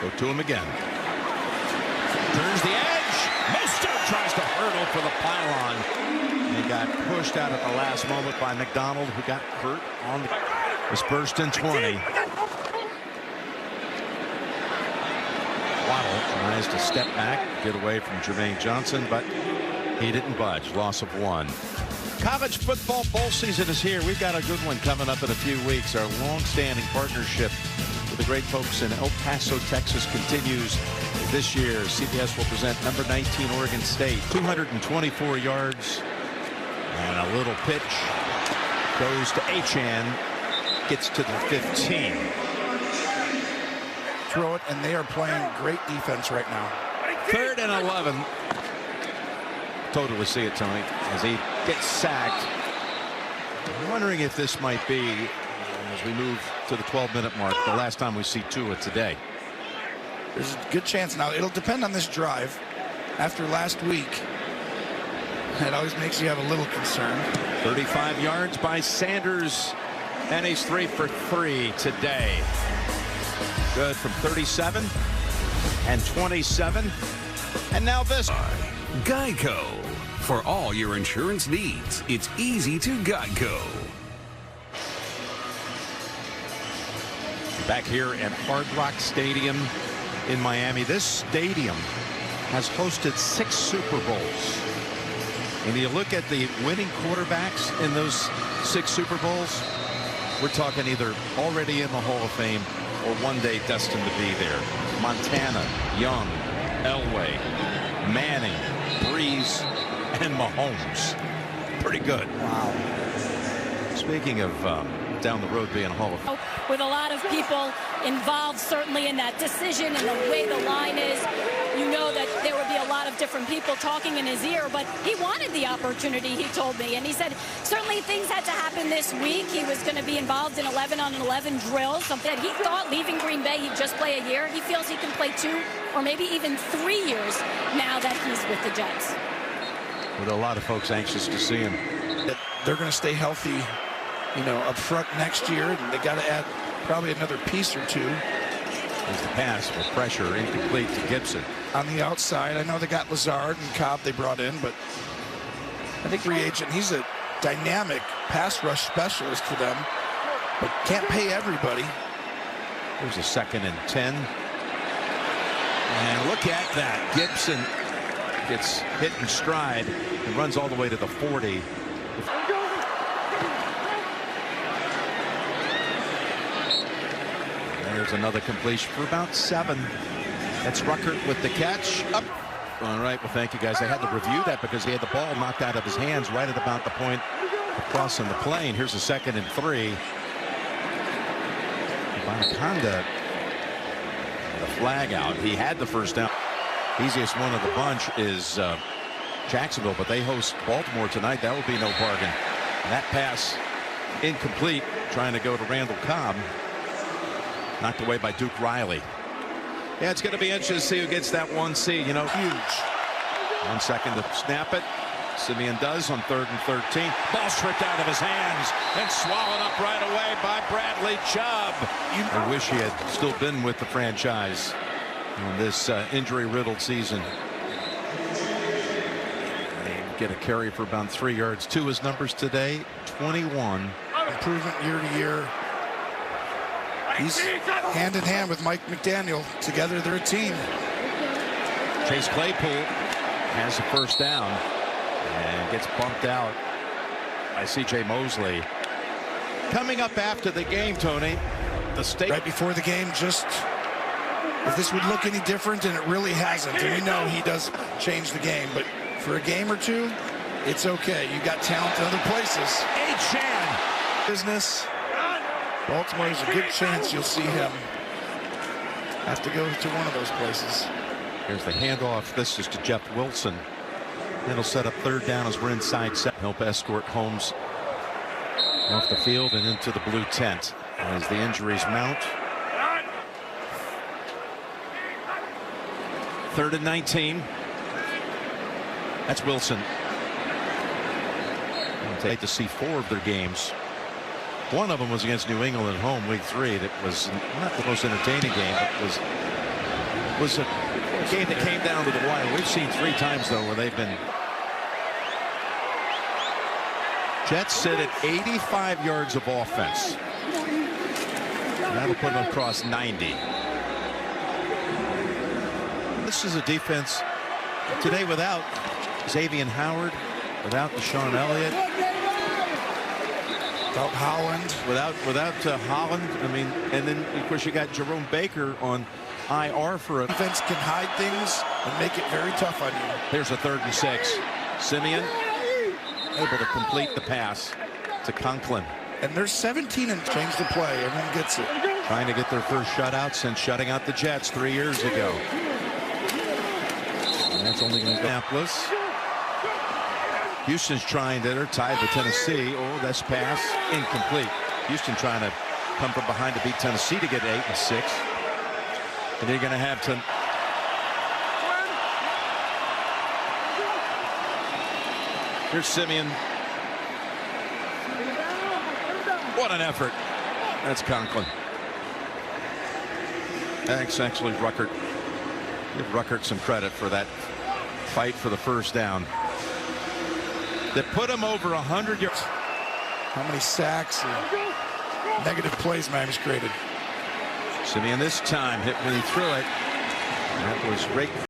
Go to him again. Turns the edge. Mostert tries to hurdle for the pylon. He got pushed out at the last moment by McDonald, who got hurt on the was first and 20. Waddle tries to step back, get away from Jermaine Johnson, but he didn't budge. Loss of 1. College football bowl season is here. We've got a good one coming up in a few weeks. Our long-standing partnership with the great folks in El Paso, Texas continues this year. CBS will present number 19 Oregon State. 224 yards and a little pitch goes to Achan, gets to the 15. Throw it, and they are playing great defense right now. 3rd and 11. Totally see it, Tony, as he gets sacked. I'm wondering if this might be, as we move to the 12-minute mark, the last time we see Tua today. There's a good chance. Now, it'll depend on this drive. After last week, it always makes you have a little concern. 35 yards by Sanders, and he's 3 for 3 today. Good from 37 and 27. And now this. Geico. For all your insurance needs, it's easy to Geico. Back here at Hard Rock Stadium in Miami. This stadium has hosted 6 Super Bowls. And you look at the winning quarterbacks in those 6 Super Bowls, we're talking either already in the Hall of Fame or one day destined to be there. Montana, Young, Elway, Manning, Breeze, and Mahomes. Pretty good. Wow. Speaking of down the road being a Hall of Fame. With a lot of people involved, certainly in that decision and the way the line is, you know that there would be a lot of different people talking in his ear, but he wanted the opportunity, he told me. And he said certainly things had to happen this week. He was going to be involved in 11-on-11 drills, something that he thought leaving Green Bay he'd just play a year. He feels he can play 2 or maybe even 3 years now that he's with the Jets. With a lot of folks anxious to see him. They're going to stay healthy, you know, up front next year, and they got to add probably another piece or 2. There's the pass with pressure incomplete to Gibson. On the outside, I know they got Lazard and Cobb they brought in, but I think free agent, he's a dynamic pass rush specialist for them, but can't pay everybody. There's a 2nd and 10. And look at that. Gibson gets hit in stride and runs all the way to the 40. There's another completion for about 7. That's Ruckert with the catch. Up. All right, well, thank you, guys. I had to review that because he had the ball knocked out of his hands right at about the point of crossing the plane. Here's a 2nd and 3. Bonaconda, the flag out. He had the first down. Easiest one of the bunch is Jacksonville, but they host Baltimore tonight. That will be no bargain. And that pass incomplete, trying to go to Randall Cobb. Knocked away by Duke Riley. Yeah, it's going to be interesting to see who gets that 1C. You know, huge. 1 second to snap it. Simeon does on 3rd and 13. Ball stripped out of his hands and swallowed up right away by Bradley Chubb. I wish he had still been with the franchise in this injury-riddled season. They get a carry for about 3 yards. 2 his numbers today. 21. Improvement year to year. He's hand in hand with Mike McDaniel. Together, they're a team. Chase Claypool has the first down and gets bumped out by C.J. Mosley. Coming up after the game, Tony, the state. Right before the game, just if this would look any different, and it really hasn't. And we know he does change the game, but for a game or 2, it's okay. You got talent in other places. Achan. Business. Baltimore is a good chance you'll see him have to go to one of those places. Here's the handoff. This is to Jeff Wilson. It'll set up 3rd down as we're inside 7. Help escort Holmes off the field and into the blue tent as the injuries mount. 3rd and 19. That's Wilson. They'd like to see 4 of their games. One of them was against New England at home, week 3. That was not the most entertaining game, but was a game that came down to the wire. We've seen 3 times, though, where they've been. Jets sit at 85 yards of offense. That'll put them across 90. This is a defense today without Xavier Howard, without Deshaun Elliott, without Holland, without Holland. I mean, and then of course you got Jerome Baker on IR for a defense can hide things and make it very tough on you. Here's a 3rd and 6. Simeon able to complete the pass to Conklin. And there's 17 and change the play. Everyone gets it. Trying to get their first shutout since shutting out the Jets 3 years ago. And that's only going to go. Indianapolis. Houston's trying to enter, tied with Tennessee. Oh, that's pass incomplete. Houston trying to come from behind to beat Tennessee to get 8 and 6. And they're going to have to. Here's Simeon. What an effort. That's Conklin. Thanks, actually, Ruckert. Give Ruckert some credit for that fight for the first down. That put him over 100 yards. How many sacks and negative plays Miami's created. Simeon this time hit when he threw it. That was great.